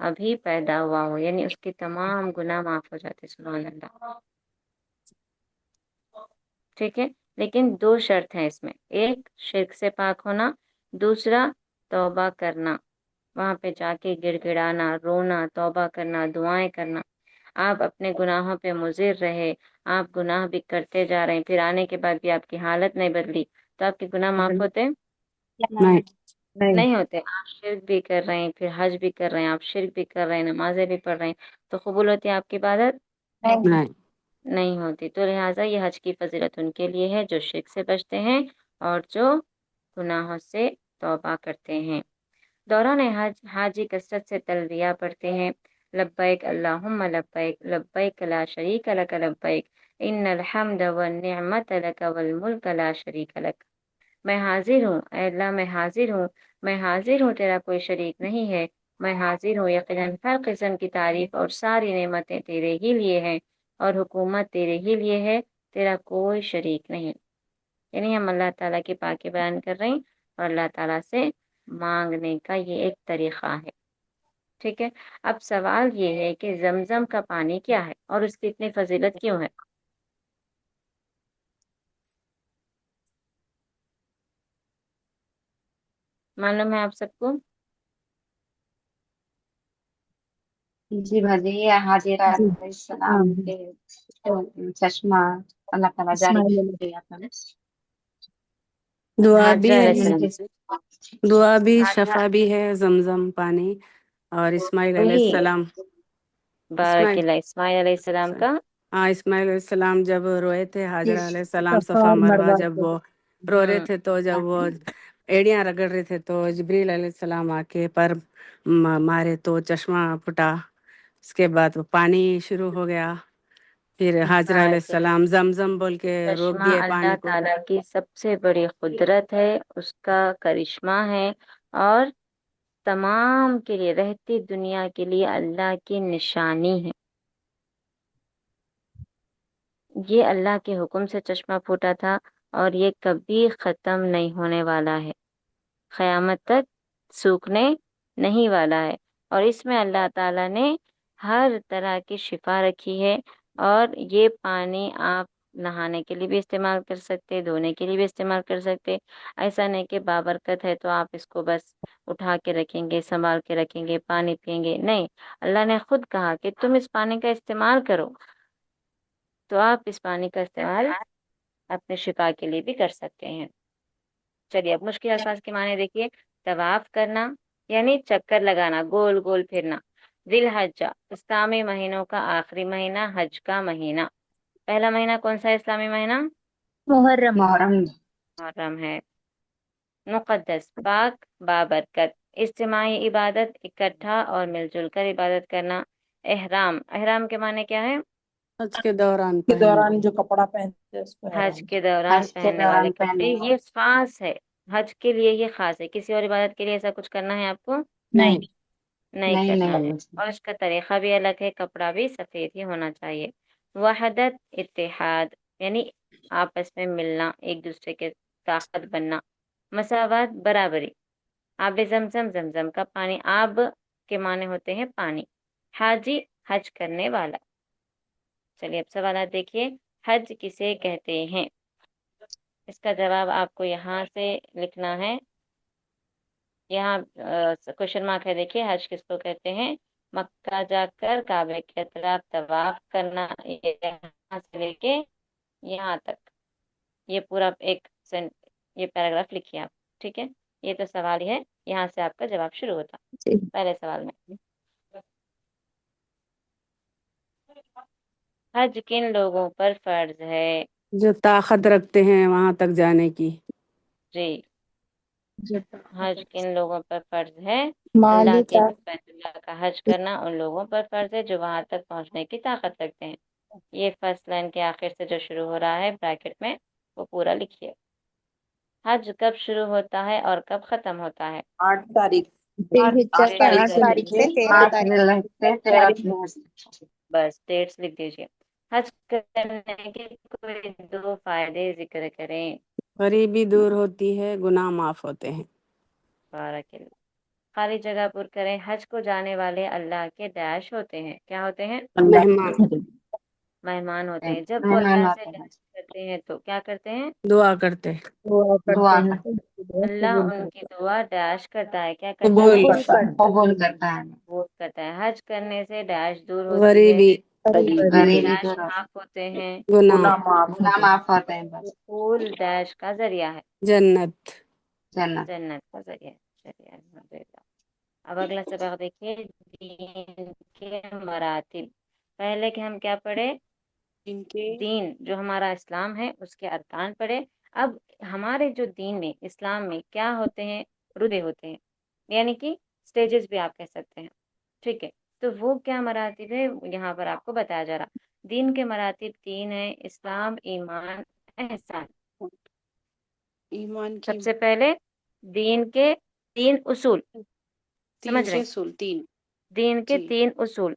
ابھی پیدا ہوا ہو، یعنی اس کے تمام گناہ معاف ہو جاتے، سبحان اللہ، ٹھیک ہے۔ لیکن دو شرط ہیں اس میں، ایک شرک سے پاک ہونا، دوسرا توبہ کرنا، وہاں پہ جا کے گڑ گڑانا، رونا، توبہ کرنا، دعائیں کرنا۔ آپ اپنے گناہوں پہ مصر رہے، آپ گناہ بھی کرتے جا رہے ہیں، پھر آنے کے بعد بھی آپ کی حالت نہیں بدلی، تو آپ کے گناہ معاف ہوتے نہیں نہیں ہوتے۔ آپ شرک بھی کر رہے ہیں، پھر حج بھی کر رہے ہیں، آپ شرک بھی کر رہے ہیں، نمازیں بھی پڑھ رہے ہیں، تو قبول ہوتی ہے آپ کی عبادت؟ نہیں نہیں ہوتی۔ تو لہٰذا یہ حج کی فضیلت ان کے لیے ہے جو شرک سے بچتے ہیں اور جو گناہوں سے توبہ کرتے ہیں۔ دوران حج حاجی کثرت سے تلبیہ پڑھتے ہیں، لبیک اللہم لبیک، لبیک لا شریک لک لبیک، ان الحمد والنعمت لک والملک لا شریک لک۔ میں حاضر ہوں، اے اللہ میں حاضر ہوں، میں حاضر ہوں، تیرا کوئی شریک نہیں ہے، میں حاضر ہوں، یقیناً ہر قسم کی تعریف اور ساری نعمتیں تیرے ہی لیے ہیں اور حکومت تیرے ہی لیے ہے، تیرا کوئی شریک نہیں۔ یعنی ہم اللہ تعالیٰ کی پاکی بیان کر رہے ہیں اور اللہ تعالیٰ سے مانگنے کا یہ ایک طریقہ ہے، ٹھیک ہے۔ اب سوال یہ ہے کہ زمزم کا پانی کیا ہے اور اس کی اتنی فضیلت کیوں ہے؟ معلوم ہے آپ سب کو؟ جی باجی، یہ حاجرہ جی علیہ السلام کے چشمہ اللہ تعالیٰ جاری اسماعیل علیہ کیا تھا۔ دعا بھی حاجرہ ہے، علیہ السلام، دعا بھی، حاجرہ، شفا بھی ہے زمزم پانی، اور اسماعیل علیہ وہی السلام، بارک اسماعیل، اللہ، اسماعیل علیہ السلام کا ہاں اسماعیل علیہ السلام جب روئے تھے، حاجرہ علیہ السلام صفا صفا اور مروہ مروہ جب کو وہ رو رہے ہوں تھے، تو جب وہ ایڑیاں رگڑ رہے تھے تو جبریل علیہ السلام آ کے پر مارے تو چشمہ پھٹا، اس کے بعد وہ پانی شروع ہو گیا، پھر حاجرہ علیہ بارک اللہ۔ السلام زمزم بول کے روک چشمہ دیے اللہ پانی کو۔ تعالیٰ کی سب سے بڑی قدرت ہے، اس کا کرشمہ ہے، اور تمام کے لیے، رہتی دنیا کے لیے اللہ کی نشانی ہے۔ یہ اللہ کے حکم سے چشمہ پھوٹا تھا اور یہ کبھی ختم نہیں ہونے والا ہے، قیامت تک سوکھنے نہیں والا ہے، اور اس میں اللہ تعالیٰ نے ہر طرح کی شفا رکھی ہے، اور یہ پانی آپ نہانے کے لیے بھی استعمال کر سکتے، دھونے کے لیے بھی استعمال کر سکتے۔ ایسا نہیں کہ بابرکت ہے تو آپ اس کو بس اٹھا کے رکھیں گے، سنبھال کے رکھیں گے، پانی پئیں گے، نہیں، اللہ نے خود کہا کہ تم اس پانی کا استعمال کرو، تو آپ اس پانی کا استعمال اپنے شفا کے لیے بھی کر سکتے ہیں۔ چلیے اب مشکل الفاظ کے معنی دیکھیے۔ طواف کرنا یعنی چکر لگانا، گول گول پھرنا۔ ذی الحجہ اسلامی مہینوں کا آخری مہینہ، حج کا مہینہ۔ پہلا مہینہ کون سا ہے اسلامی مہینہ؟ محرم محرم۔ محرم ہے۔ مقدس، پاک، بابرکت، اجتماعی عبادت، اکٹھا اور مل جل کر عبادت کرنا۔ احرام، احرام کے معنی کیا ہے؟ حج کے دوران کے پہننا۔ دوران جو کپڑا پہنتے ہیں اس کو حج احرام کے دوران حج کے پہننے والے دوران کپڑے، پہنے یہ خاص ہے، حج کے لیے یہ خاص ہے، کسی اور عبادت کے لیے ایسا کچھ کرنا ہے آپ کو نہیں نہیں نہیں کرنا ہے، نہیں اور اس کا طریقہ بھی الگ ہے، کپڑا بھی سفید ہی ہونا چاہیے۔ وحدت، اتحاد، یعنی آپس میں ملنا، ایک دوسرے کے طاقت بننا۔ مساوات، برابری۔ آب زمزم، زمزم کا پانی، آب کے معنی ہوتے ہیں پانی۔ حاجی، حج کرنے والا۔ چلیے اب سوالات دیکھیے۔ حج کسے کہتے ہیں؟ اس کا جواب آپ کو یہاں سے لکھنا ہے، یہاں کوشچن مارک ہے، دیکھیے، حج کس کو کہتے ہیں؟ مکہ جا کر کعبے کے اطراف طواف کرنا، یہاں سے لے کے یہاں تک، یہ پورا یہ پیراگراف لکھیے آپ، ٹھیک ہے۔ یہ تو سوال ہی ہے، یہاں سے آپ کا جواب شروع ہوتا جی پہلے سوال میں۔ حج کن لوگوں پر فرض ہے؟ جو طاقت رکھتے ہیں وہاں تک جانے کی۔ جی، جی حج کن لوگوں پر فرض ہے؟ اللہ مالک کے بیت اللہ کا حج کرنا ان لوگوں پر فرض ہے جو وہاں تک پہنچنے کی طاقت رکھتے ہیں۔ یہ فرسٹ لائن کے آخر سے جو شروع ہو رہا ہے بریکٹ میں، وہ پورا لکھیے۔ حج کب شروع ہوتا ہے اور کب ختم ہوتا ہے؟ 8 تاریخ ذی الحجہ ذی کے تاریخ 8 سے الحجہ لے تاریخ کے سے 13 8 تاریخ ذی الحجہ 13 بس ڈیٹس لکھ دیجیے۔ حج کرنے کے کوئی دو فائدے ذکر کریں۔ غریبی دور ہوتی ہے، گناہ معاف ہوتے ہیں۔ بارک اللہ۔ خالی جگہ پر کریں. حج کو جانے والے اللہ کے داعش ہوتے ہیں. کیا ہوتے ہیں؟ مہمان مہمان ہوتے ہیں. جب وہ مہمان اللہ سے ہوتے ہیں داعش کرتے ہیں تو کیا کرتے ہیں؟ دعا کرتے دعا کرتے اللہ ان کی دعا داعش کرتا ہے. کیا کرتا قبول ہے؟ قبول کرتا ہے قبول کرتا ہے. حج کرنے سے داعش دور ہوتی ہے. غریبی غریبی داعش دور معاف ہوتے ہیں. گناہ گناہ معاف ہوتے ہیں بس دخول داعش کا ذریعہ ہے. جنت جنت جنت کا ذریعہ ہے. الحمدللہ. اب اگلا سبق دیکھیے. دین کے مراتب. پہلے کہ ہم کیا پڑھے؟ دین جو ہمارا اسلام ہے اس کے ارکان پڑھے. اب ہمارے جو دین میں اسلام میں کیا ہوتے ہیں؟ رتبے ہوتے ہیں، یعنی کہ سٹیجز بھی آپ کہہ سکتے ہیں. ٹھیک ہے، تو وہ کیا مراتب ہے یہاں پر آپ کو بتایا جا رہا. دین کے مراتب 3 ہیں: اسلام، ایمان، احسان. ایمان کی سب سے پہلے دین کے 3 اصول. تین سمجھ رہے کے ہیں؟ اصول تین دین کے جی 3 اصول،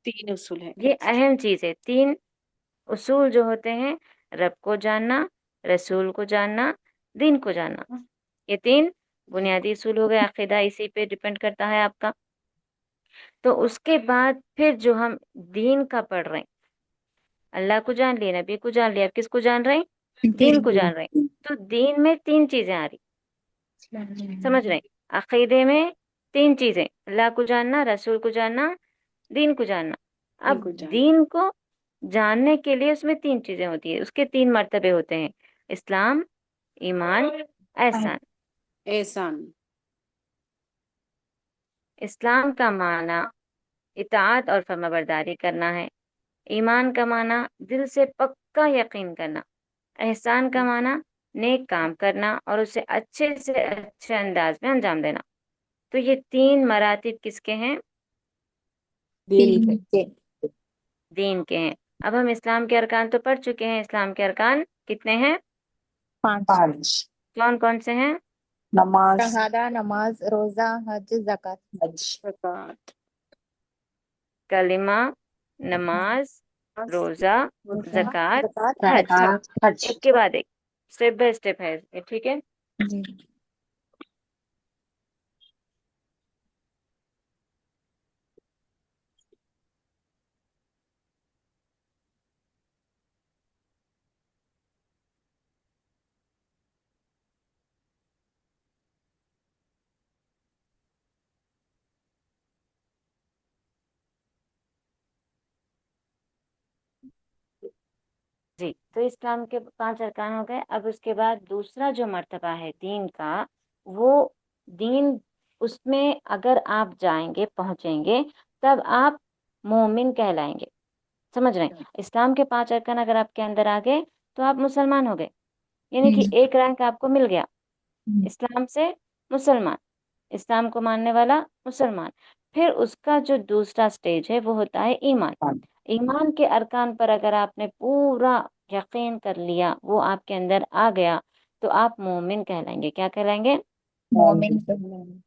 تین اصول ہیں. یہ اہم چیز ہے. 3 اصول جو ہوتے ہیں: رب کو جاننا، رسول کو جاننا، دین کو جاننا. یہ 3 بنیادی اصول ہو گئے. عقیدہ اسی پہ ڈپینڈ کرتا ہے آپ کا. تو اس کے بعد پھر جو ہم دین کا پڑھ رہے ہیں، اللہ کو جان لیا، نبی کو جان لیا، اب کس کو جان رہے ہیں؟ دین کو جان رہے ہیں. تو دین میں 3 چیزیں آ رہی. سمجھ رہے ہیں؟ عقیدے میں 3 چیزیں: اللہ کو جاننا، رسول کو جاننا، دین کو جاننا. اب ان کو جان دین کو جاننے کے لیے اس میں 3 چیزیں ہوتی ہیں. اس کے 3 مرتبے ہوتے ہیں: اسلام، ایمان، احسان. احسان اسلام کا معنی اطاعت اور فرمانبرداری کرنا ہے. ایمان کا معنی دل سے پکا یقین کرنا. احسان کا معنی نیک کام کرنا اور اسے اچھے سے اچھے انداز میں انجام دینا. تو یہ 3 مراتب کس کے ہیں؟ دین کے دین کے ہیں. اب ہم اسلام کے ارکان تو پڑھ چکے ہیں. اسلام کے ارکان کتنے ہیں؟ 5 کون کون سے ہیں؟ شہادہ، نماز، روزہ، حج، زکات. زکات کلمہ، نماز، روزہ، زکوٰۃ، حج. زکات حج ایک کے بعد ایک، اسٹیپ بائی اسٹیپ ہے. ٹھیک ہے. جی. جی، تو اسلام کے 5 ارکان ہو گئے. اب اس کے بعد دوسرا جو مرتبہ ہے دین کا، وہ دین اس میں اگر آپ جائیں گے، پہنچیں گے، تب آپ مومن کہلائیں گے. سمجھ رہے ہیں؟ اسلام کے 5 ارکان اگر آپ کے اندر آ گئے تو آپ مسلمان ہو گئے، یعنی کہ ایک رینک آپ کو مل گیا اسلام سے. مسلمان، اسلام کو ماننے والا مسلمان. پھر اس کا جو دوسرا سٹیج ہے وہ ہوتا ہے ایمان. ایمان کے ارکان پر اگر آپ نے پورا یقین کر لیا، وہ آپ کے اندر آ گیا، تو آپ مومن کہلائیں گے. کیا کہلائیں گے؟ مومن.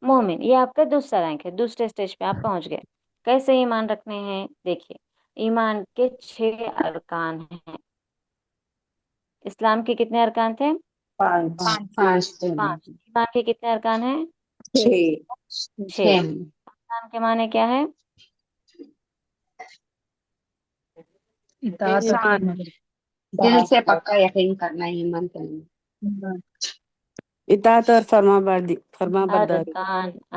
مومن. یہ آپ کا دوسرا رینک ہے. دوسرے سٹیج پہ آپ پہنچ گئے. کیسے ایمان رکھنے ہیں؟ دیکھیے، ایمان کے 6 ارکان ہیں. اسلام کے کتنے ارکان تھے؟ 5 5. ایمان کے کتنے ارکان ہیں؟ 6. 6 ایمان کے معنی کیا ہے؟ اطاعت اور ایمان دل سے پکا یقین کرنا ہے ایمان کرنا. اطاعت اور فرما برداری.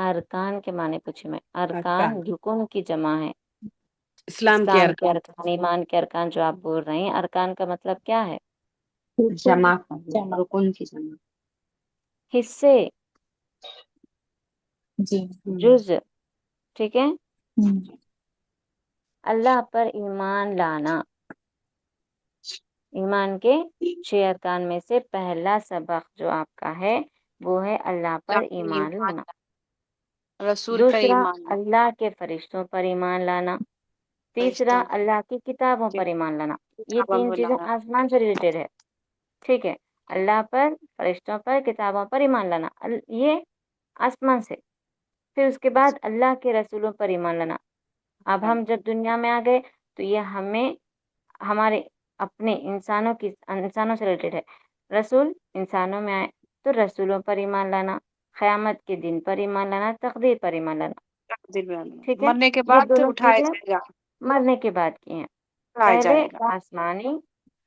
ارکان کے معنی پوچھے میں. ارکان ارکان رکن کی جمع ہے. اسلام کے اسلام کے ارکان ارکان، ایمان کے ارکان جو آپ بول رہے ہیں، ارکان کا مطلب کیا ہے؟ جمع کرنا، رکن کی جمع. حصے، جی. جز. ٹھیک ہے. اللہ پر ایمان لانا. ایمان کے 6 ارکان میں سے پہلا سبق جو آپ کا ہے وہ ہے اللہ پر ایمان لانا. رسول پر دوسرا ایمان اللہ کے فرشتوں پر ایمان لانا. تیسرا فرشتوں اللہ کی کتابوں پر ایمان لانا. یہ کتابوں 3 میں چیزیں لانا آسمان سے ریلیٹڈ ہے. ٹھیک ہے. اللہ پر، فرشتوں پر، کتابوں پر ایمان لانا، یہ آسمان سے. پھر اس کے بعد اللہ کے رسولوں پر ایمان لانا. اب ہم جب دنیا میں آ گئے تو یہ ہمیں ہمارے اپنے انسانوں سے ریلیٹڈ ہے. رسول انسانوں میں آئے تو رسولوں پر ایمان لانا. قیامت کے دن پر ایمان لانا، تقدیر پر ایمان لانا، تقدیر میں اللہ۔ ٹھیک ہے؟ مرنے کے یہ بعد دونوں اٹھایا چیزیں جائے گا، مرنے کے بعد کی ہیں، اٹھایا پہلے جائے گا آسمانی،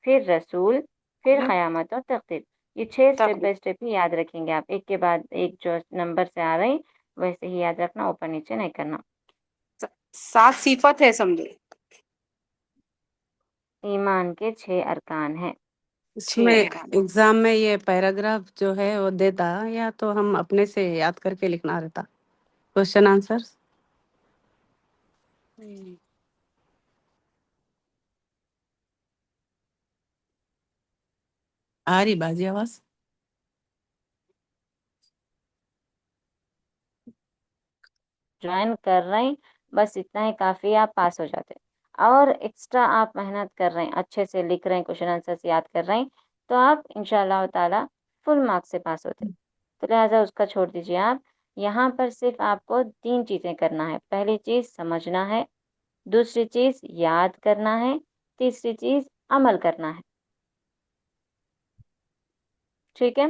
پھر رسول، پھر قیامت اور تقدیر۔ یہ 6 اسٹیپ تقدیر۔ بائی اسٹیپ ہی یاد رکھیں گے آپ، ایک کے بعد ایک جو نمبر سے آ رہی ویسے ہی یاد رکھنا، اوپر نیچے نہیں کرنا۔ 7 صفت ہے سمجھے، ایمان کے 6 ارکان ہیں۔ اس 6 میں ارکان۔ ایگزام میں یہ پیراگراف جو ہے وہ دیتا یا تو ہم اپنے سے یاد کر کے لکھنا رہتا کوشچن آنسر؟ آ رہی بازی آواز؟ جوائن کر رہے ہیں، بس اتنا ہی کافی ہے، آپ پاس ہو جاتے۔ اور ایکسٹرا آپ محنت کر رہے ہیں، اچھے سے لکھ رہے ہیں، کوشچن آنسر یاد کر رہے ہیں، تو آپ انشاءاللہ تعالی فل مارکس سے پاس ہوتے۔ تو لہٰذا اس کا چھوڑ دیجیے آپ۔ یہاں پر صرف آپ کو 3 چیزیں کرنا ہے۔ پہلی چیز سمجھنا ہے، دوسری چیز یاد کرنا ہے، تیسری چیز عمل کرنا ہے۔ ٹھیک ہے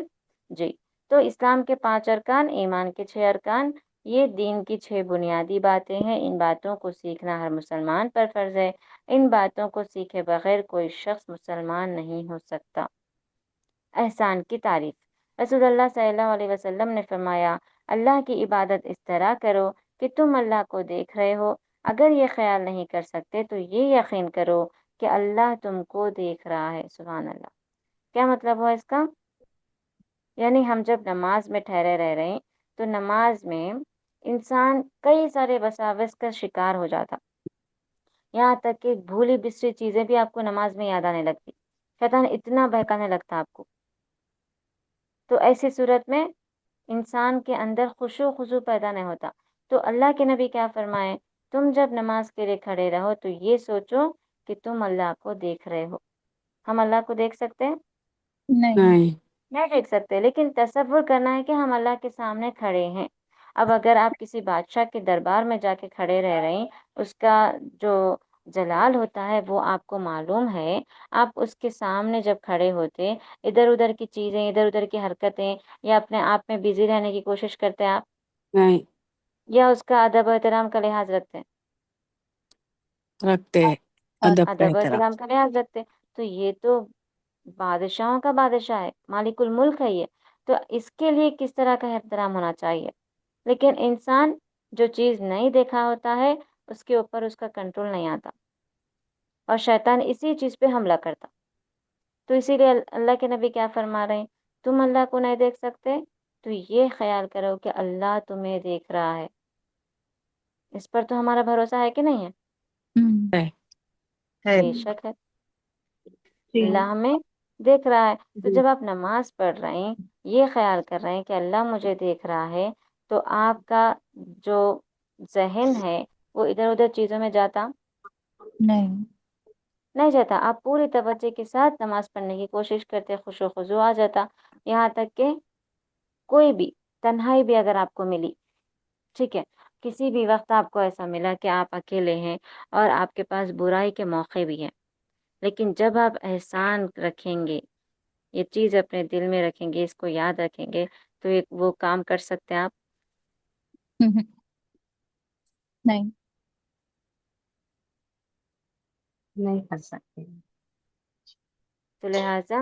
جی؟ تو اسلام کے 5 ارکان، ایمان کے 6 ارکان، یہ دین کی 6 بنیادی باتیں ہیں۔ ان باتوں کو سیکھنا ہر مسلمان پر فرض ہے۔ ان باتوں کو سیکھے بغیر کوئی شخص مسلمان نہیں ہو سکتا۔ احسان کی تعریف۔ رسول اللہ صلی اللہ علیہ وسلم نے فرمایا، اللہ کی عبادت اس طرح کرو کہ تم اللہ کو دیکھ رہے ہو۔ اگر یہ خیال نہیں کر سکتے تو یہ یقین کرو کہ اللہ تم کو دیکھ رہا ہے۔ سبحان اللہ۔ کیا مطلب ہوا اس کا؟ یعنی ہم جب نماز میں ٹھہرے رہ رہے ہیں تو نماز میں انسان کئی سارے وساوس کا شکار ہو جاتا، یہاں تک کہ بھولی بسری چیزیں بھی آپ کو نماز میں یاد آنے لگتی، شیطان اتنا بہکانے لگتا آپ کو۔ تو ایسی صورت میں انسان کے اندر خشوع خضوع پیدا نہیں ہوتا۔ تو اللہ کے نبی کیا فرمائے، تم جب نماز کے لیے کھڑے رہو تو یہ سوچو کہ تم اللہ کو دیکھ رہے ہو۔ ہم اللہ کو دیکھ سکتے ہیں؟ نہیں نہیں دیکھ سکتے، لیکن تصور کرنا ہے کہ ہم اللہ کے سامنے کھڑے ہیں۔ اب اگر آپ کسی بادشاہ کے دربار میں جا کے کھڑے رہ رہے ہیں، اس کا جو جلال ہوتا ہے وہ آپ کو معلوم ہے، آپ اس کے سامنے جب کھڑے ہوتے، ادھر ادھر کی چیزیں، ادھر ادھر کی حرکتیں یا اپنے آپ میں بزی رہنے کی کوشش کرتے ہیں آپ، نہیں یا اس کا ادب و احترام کا لحاظ رکھتے ہیں؟ رکھتے ہیں، ادب کا ادب و احترام۔ احترام کا لحاظ رکھتے ہیں۔ تو یہ تو بادشاہوں کا بادشاہ ہے، مالک الملک ہے یہ، تو اس کے لیے کس طرح کا احترام ہونا چاہیے۔ لیکن انسان جو چیز نہیں دیکھا ہوتا ہے اس کے اوپر اس کا کنٹرول نہیں آتا، اور شیطان اسی چیز پہ حملہ کرتا۔ تو اسی لیے اللہ کے نبی کیا فرما رہے ہیں، تم اللہ کو نہیں دیکھ سکتے تو یہ خیال کرو کہ اللہ تمہیں دیکھ رہا ہے۔ اس پر تو ہمارا بھروسہ ہے کہ نہیں ہے؟ ہے۔ بے شک ہے، جی اللہ ہمیں دیکھ رہا ہے۔ تو جب آپ نماز پڑھ رہے ہیں، یہ خیال کر رہے ہیں کہ اللہ مجھے دیکھ رہا ہے، تو آپ کا جو ذہن ہے وہ ادھر ادھر چیزوں میں جاتا نہیں جاتا۔ آپ پوری توجہ کے ساتھ نماز پڑھنے کی کوشش کرتے، خشوع و خضوع آ جاتا، یہاں تک کہ کوئی بھی تنہائی بھی اگر آپ کو ملی، ٹھیک ہے، کسی بھی وقت آپ کو ایسا ملا کہ آپ اکیلے ہیں اور آپ کے پاس برائی کے موقع بھی ہیں، لیکن جب آپ احسان رکھیں گے، یہ چیز اپنے دل میں رکھیں گے، اس کو یاد رکھیں گے، تو ایک وہ کام کر سکتے ہیں آپ۔ نہیں نہیں کر سکتے۔ تو لہٰذا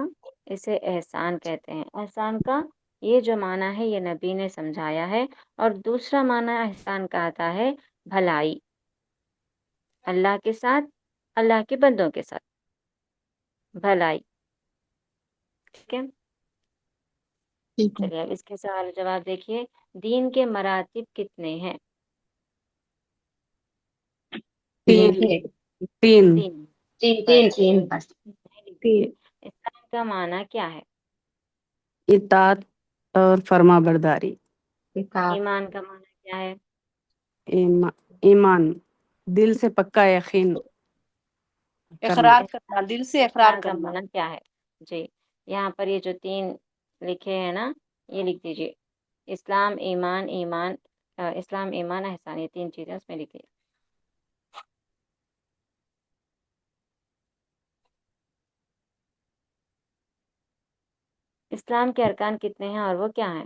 اسے احسان کہتے ہیں۔ احسان کا یہ جو معنی ہے یہ نبی نے سمجھایا ہے، اور دوسرا معنی احسان کا آتا ہے بھلائی، اللہ کے ساتھ، اللہ کے بندوں کے ساتھ بھلائی، ٹھیک ہے۔ ٹھیک ہے۔ چلیے اب اس کے سوال و جواب دیکھیے، دین کے مراتب کتنے ہیں؟ تین تین تین تین، تین تین بس تین بس۔ نہیں لکھ دیجیے۔ اسلام کا معنی کیا ہے؟ اطاعت اور فرما برداری۔ کتاب ایمان کا معنی کیا ہے؟ ایمان دل سے پکا یقین کرنا۔ اقرار کرنا، دل سے اقرار احسان کا کرنا۔ معنی کیا ہے؟ جی، یہاں پر یہ جو 3 لکھے ہیں نا، یہ لکھ دیجیے، اسلام، ایمان، اسلام، ایمان، احسان، یہ 3 چیزیں اس میں لکھ دیجیے۔ اسلام کے ارکان کتنے ہیں اور وہ کیا ہیں؟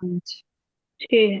5 6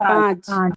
5 5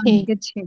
6 6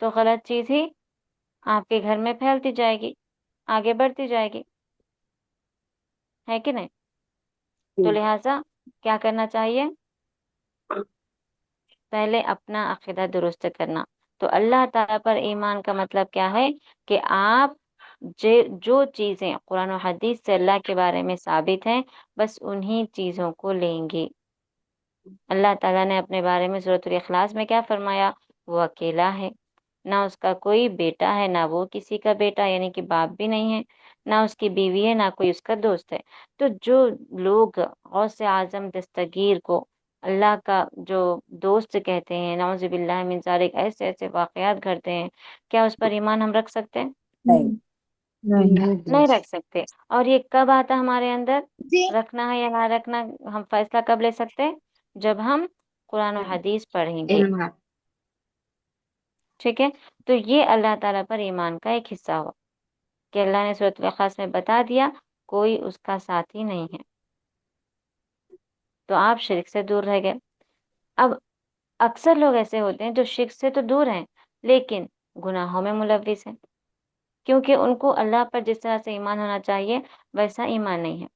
تو غلط چیز ہی آپ کے گھر میں پھیلتی جائے گی، آگے بڑھتی جائے گی، ہے کہ نہیں؟ تو لہٰذا کیا کرنا چاہیے؟ پہلے اپنا عقیدہ درست کرنا۔ تو اللہ تعالیٰ پر ایمان کا مطلب کیا ہے کہ آپ جو چیزیں قرآن و حدیث سے اللہ کے بارے میں ثابت ہیں بس انہی چیزوں کو لیں گے۔ اللہ تعالیٰ نے اپنے بارے میں سورۃ الاخلاص میں کیا فرمایا؟ وہ اکیلا ہے، نہ اس کا کوئی بیٹا ہے، نہ وہ کسی کا بیٹا یعنی کہ باپ بھی نہیں ہے، نہ اس کی بیوی ہے، نہ کوئی اس کا دوست ہے۔ تو جو لوگ غوث اعظم دستگیر کو اللہ کا جو دوست کہتے ہیں، نعوذ باللہ من ذالک، ایسے ایسے واقعات گھڑتے ہیں، کیا اس پر ایمان ہم رکھ سکتے ہیں؟ نہیں نہیں رکھ سکتے۔ اور یہ کب آتا ہمارے اندر رکھنا ہے یا نہ رکھنا؟ ہم فیصلہ کب لے سکتے ہیں؟ جب ہم قرآن و حدیث پڑھیں گے، علم ہے۔ ٹھیک ہے؟ تو یہ اللہ تعالیٰ پر ایمان کا ایک حصہ ہوا کہ اللہ نے سورۃ الاخلاص میں بتا دیا کوئی اس کا ساتھی نہیں ہے، تو آپ شرک سے دور رہ گئے۔ اب اکثر لوگ ایسے ہوتے ہیں جو شرک سے تو دور ہیں لیکن گناہوں میں ملوث ہیں، کیونکہ ان کو اللہ پر جس طرح سے ایمان ہونا چاہیے ویسا ایمان نہیں ہے۔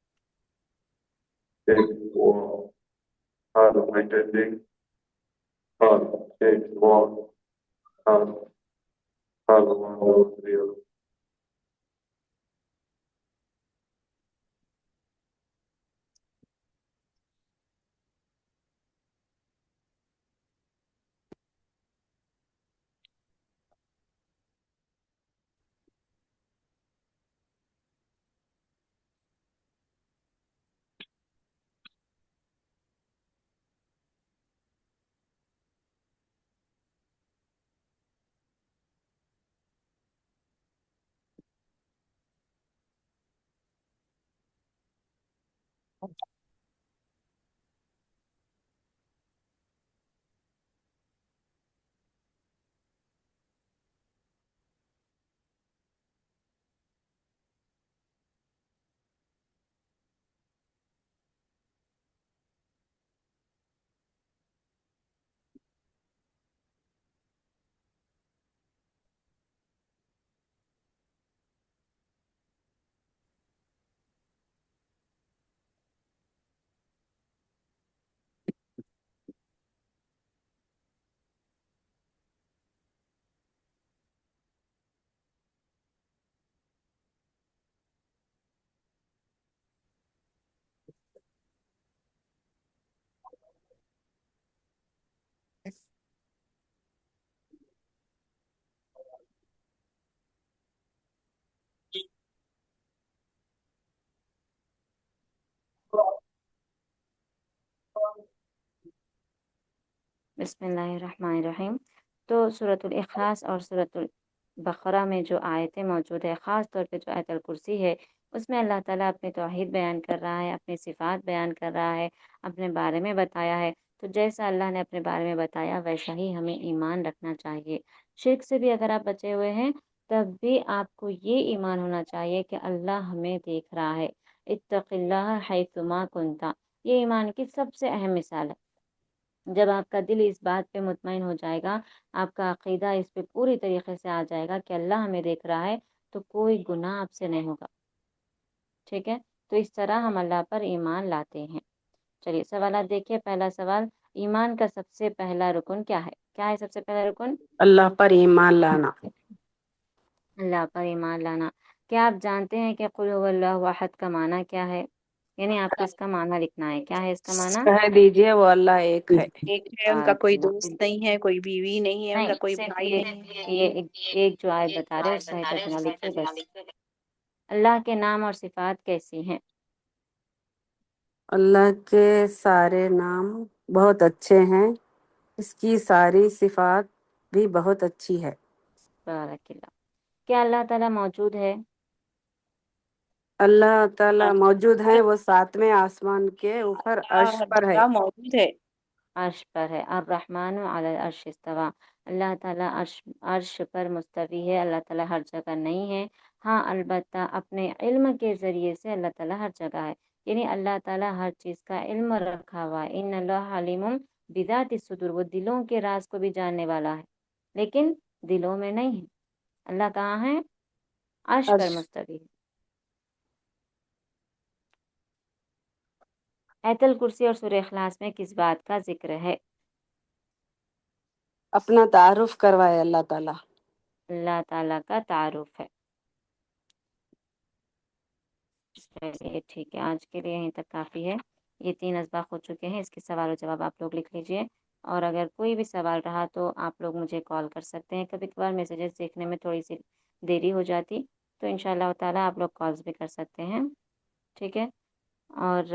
بسم اللہ الرحمن الرحیم۔ تو سورۃ الاخلاص اور سورۃ البقرہ میں جو آیتیں موجود ہے، خاص طور پہ جو آیت الکرسی ہے، اس میں اللہ تعالیٰ اپنے توحید بیان کر رہا ہے، اپنی صفات بیان کر رہا ہے، اپنے بارے میں بتایا ہے۔ تو جیسا اللہ نے اپنے بارے میں بتایا ویسا ہی ہمیں ایمان رکھنا چاہیے۔ شرک سے بھی اگر آپ بچے ہوئے ہیں تب بھی آپ کو یہ ایمان ہونا چاہیے کہ اللہ ہمیں دیکھ رہا ہے۔ اتق اللہ حیثما کنت، یہ ایمان کی سب سے اہم مثال ہے۔ جب آپ کا دل اس بات پہ مطمئن ہو جائے گا، آپ کا عقیدہ اس پہ پوری طریقے سے آ جائے گا کہ اللہ ہمیں دیکھ رہا ہے، تو کوئی گناہ آپ سے نہیں ہوگا۔ ٹھیک ہے؟ تو اس طرح ہم اللہ پر ایمان لاتے ہیں۔ چلیے سوالات دیکھیے۔ پہلا سوال، ایمان کا سب سے پہلا رکن کیا ہے؟ کیا ہے سب سے پہلا رکن؟ اللہ پر ایمان لانا۔ اللہ پر ایمان لانا۔ کیا آپ جانتے ہیں کہ قل هو اللہ احد کا معنی کیا ہے؟ یعنی آپ کو اس کا معنی لکھنا ہے۔ کیا ہے اس کا معنی؟ کہہ دیجئے وہ اللہ ایک ہے۔ ایک ہے، ان کا کوئی اللہ دوست نہیں ہے، کوئی بیوی نہیں ہے، ان کا نہیں، کوئی صرف بھائی نہیں ہے۔ یہ ایک جو آیت بتا رہے اس کا ہی ترجمہ لکھیے بس۔ اللہ کے نام اور صفات کیسی ہیں؟ اللہ کے سارے نام بہت اچھے ہیں، اس کی ساری صفات بھی بہت اچھی ہے۔ بارک اللہ۔ کیا اللہ تعالیٰ موجود ہے؟ اللہ تعالیٰ موجود ہیں، وہ ساتویں آسمان کے اوپر عرش پر ہے۔ اللہ موجود ہے۔ عرش پر ہے۔ الرحمن علی العرش استویٰ، اللہ تعالیٰ عرش پر مستوی ہے۔ اللہ تعالیٰ ہر جگہ نہیں ہے، ہاں البتہ اپنے علم کے ذریعے سے اللہ تعالیٰ ہر جگہ ہے، یعنی اللہ تعالیٰ ہر چیز کا علم رکھا ہوا ہے۔ ان اللہ علیم بذات الصدور، وہ دلوں کے راز کو بھی جاننے والا ہے، لیکن دلوں میں نہیں ہے۔ اللہ کہاں ہے؟ عرش پر عرش مستوی ہے۔ آیت الکرسی اور سورہ اخلاص میں کس بات کا ذکر ہے؟ اپنا تعارف کروائے اللہ تعالیٰ۔ اللہ تعالیٰ کا تعارف ہے۔ چلیے ٹھیک ہے، آج کے لیے یہیں تک کافی ہے۔ یہ 3 اسباق ہو چکے ہیں، اس کے سوال و جواب آپ لوگ لکھ لیجئے، اور اگر کوئی بھی سوال رہا تو آپ لوگ مجھے کال کر سکتے ہیں۔ کبھی کبھار میسیجز دیکھنے میں تھوڑی سی دیری ہو جاتی تو انشاءاللہ تعالیٰ آپ لوگ کالز بھی کر سکتے ہیں، ٹھیک ہے۔ اور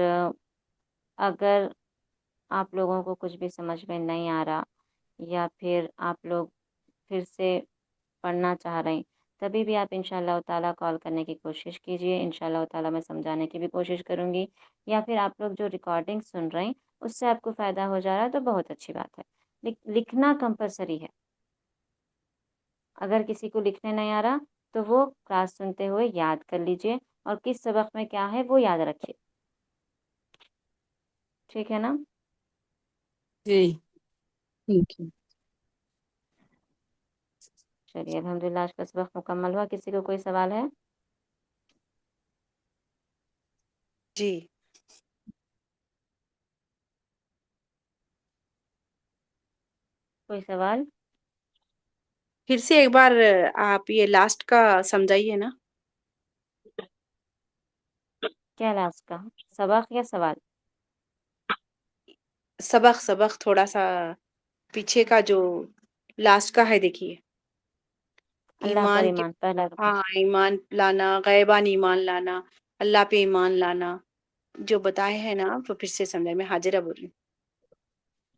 اگر آپ لوگوں کو کچھ بھی سمجھ میں نہیں آ رہا یا پھر آپ لوگ پھر سے پڑھنا چاہ رہے ہیں، تبھی بھی آپ انشاءاللہ تعالیٰ کال کرنے کی کوشش کیجئے، انشاءاللہ تعالیٰ میں سمجھانے کی بھی کوشش کروں گی، یا پھر آپ لوگ جو ریکارڈنگ سن رہے ہیں اس سے آپ کو فائدہ ہو جا رہا ہے تو بہت اچھی بات ہے۔ لکھنا کمپلسری ہے، اگر کسی کو لکھنے نہیں آ رہا تو وہ کلاس سنتے ہوئے یاد کر لیجئے، اور کس سبق میں کیا ہے وہ یاد رکھیے، ٹھیک ہے نا؟ جی ٹھیک ہے۔ چلیے الحمدللہ آج کا سبق مکمل ہوا۔ کسی کو کوئی سوال ہے؟ جی کوئی سوال؟ پھر سے ایک بار آپ یہ لاسٹ کا سمجھائیے نا۔ کیا لاسٹ کا سبق یا سوال؟ سبق تھوڑا سا پیچھے کا جو لاسٹ کا ہے، دیکھیے اللہ پر ایمان کے، ایمان پہلا رکن۔ ہاں ایمان لانا، غیبان ایمان لانا، اللہ پہ ایمان لانا، جو بتائے ہیں نا تو پھر سے سمجھائے، میں حاجرہ بول رہی ہوں۔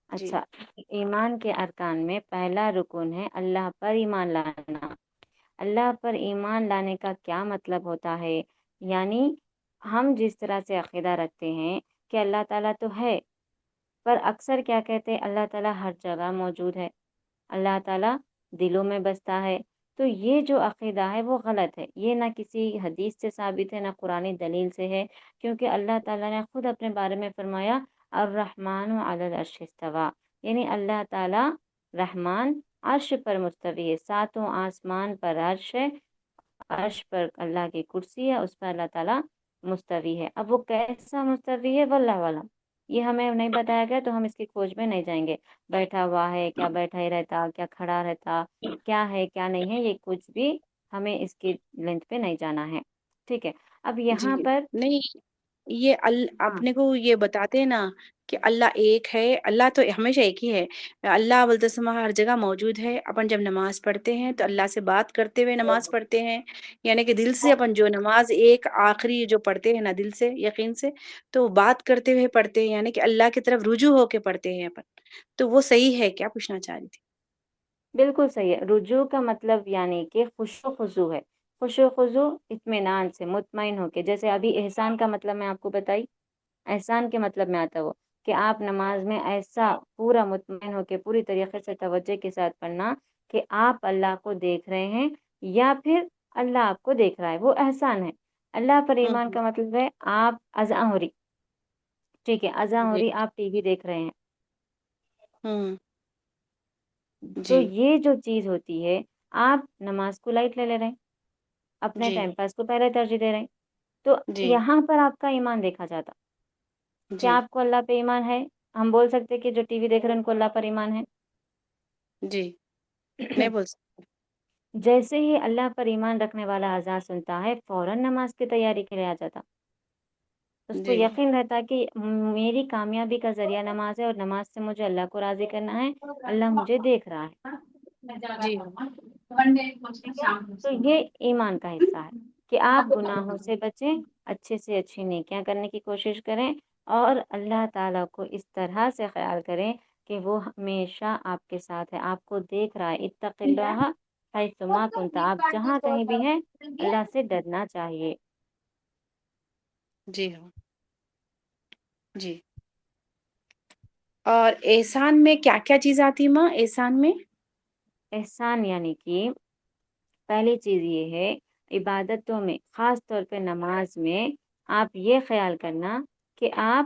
جی اچھا، ایمان کے ارکان میں پہلا رکن ہے اللہ پر ایمان لانا۔ اللہ پر ایمان لانے کا کیا مطلب ہوتا ہے؟ یعنی ہم جس طرح سے عقیدہ رکھتے ہیں کہ اللہ تعالیٰ تو ہے، پر اکثر کیا کہتے ہیں اللہ تعالیٰ ہر جگہ موجود ہے، اللہ تعالیٰ دلوں میں بستا ہے، تو یہ جو عقیدہ ہے وہ غلط ہے۔ یہ نہ کسی حدیث سے ثابت ہے نہ قرآنی دلیل سے ہے، کیونکہ اللہ تعالیٰ نے خود اپنے بارے میں فرمایا الرحمن علی العرش استویٰ، یعنی اللہ تعالیٰ رحمان عرش پر مستوی ہے، 7 آسمان پر عرش ہے، عرش پر اللہ کی کرسی ہے، اس پر اللہ تعالیٰ مستوی ہے۔ اب وہ کیسا مستوی ہے واللہ عالم، یہ ہمیں نہیں بتایا گیا تو ہم اس کی کھوج میں نہیں جائیں گے۔ بیٹھا ہوا ہے کیا، بیٹھا ہی رہتا کیا، کھڑا رہتا کیا ہے کیا نہیں ہے، یہ کچھ بھی ہمیں اس کی لینتھ پہ نہیں جانا ہے، ٹھیک ہے۔ اب جی یہاں پر نہیں، یہ ہاں اپنے کو یہ بتاتے ہیں نا کہ اللہ ایک ہے، اللہ تو ہمیشہ ایک ہی ہے، اللہ ولتسمہ ہر جگہ موجود ہے۔ اپن جب نماز پڑھتے ہیں تو اللہ سے بات کرتے ہوئے نماز پڑھتے ہیں، یعنی کہ دل سے اپن جو نماز ایک آخری جو پڑھتے ہیں نا دل سے یقین سے، تو بات کرتے ہوئے پڑھتے ہیں، یعنی کہ اللہ کی طرف رجوع ہو کے پڑھتے ہیں اپن، تو وہ صحیح ہے کیا پوچھنا چاہ رہی تھی؟ بالکل صحیح ہے، رجوع کا مطلب یعنی کہ خشوع و خضوع ہے، خشوع و خضوع اطمینان سے مطمئن ہو کے، جیسے ابھی احسان کا مطلب میں آپ کو بتائی، احسان کے مطلب میں آتا وہ کہ آپ نماز میں ایسا پورا مطمئن ہو کے پوری طریقے سے توجہ کے ساتھ پڑھنا کہ آپ اللہ کو دیکھ رہے ہیں یا پھر اللہ آپ کو دیکھ رہا ہے، وہ احسان ہے۔ اللہ پر ایمان ہوں کا مطلب ہے آپ اذاں ہو رہی، ٹھیک ہے، اذاں ہو جی رہی، آپ ٹی وی دیکھ رہے ہیں، ہوں تو جی یہ جو چیز ہوتی ہے، آپ نماز کو لائٹ لے رہے ہیں، اپنے جی ٹائم پاس کو پہلے ترجیح دے رہے ہیں، تو جی یہاں پر آپ کا ایمان دیکھا جاتا، کیا جی آپ کو اللہ پہ ایمان ہے؟ ہم بول سکتے کہ جو ٹی وی دیکھ رہے ہیں ان کو اللہ پر ایمان ہے؟ جی نہیں بول سکتی۔ جیسے ہی اللہ پر ایمان رکھنے والا اذان سنتا ہے فوراً نماز کی تیاری کے لیے آ جاتا، اس کو جی یقین رہتا کہ میری کامیابی کا ذریعہ نماز ہے اور نماز سے مجھے اللہ کو راضی کرنا ہے، اللہ مجھے دیکھ رہا ہے، جی ٹھیک ہے۔ تو یہ ایمان کا حصہ ہے کہ آپ گناہوں سے بچیں، اچھے سے اچھی نیکیاں کرنے کی کوشش کریں، اور اللہ تعالیٰ کو اس طرح سے خیال کریں کہ وہ ہمیشہ آپ کے ساتھ ہے، آپ کو دیکھ رہا ہے، اتق اللہ حیث ما کنت، آپ جہاں کہیں بھی ہیں اللہ سے ڈرنا چاہیے۔ جی ہاں جی۔ اور احسان میں کیا کیا چیز آتی ہے ماں احسان میں؟ احسان یعنی کہ پہلی چیز یہ ہے عبادتوں میں، خاص طور پہ نماز میں، آپ یہ خیال کرنا کہ آپ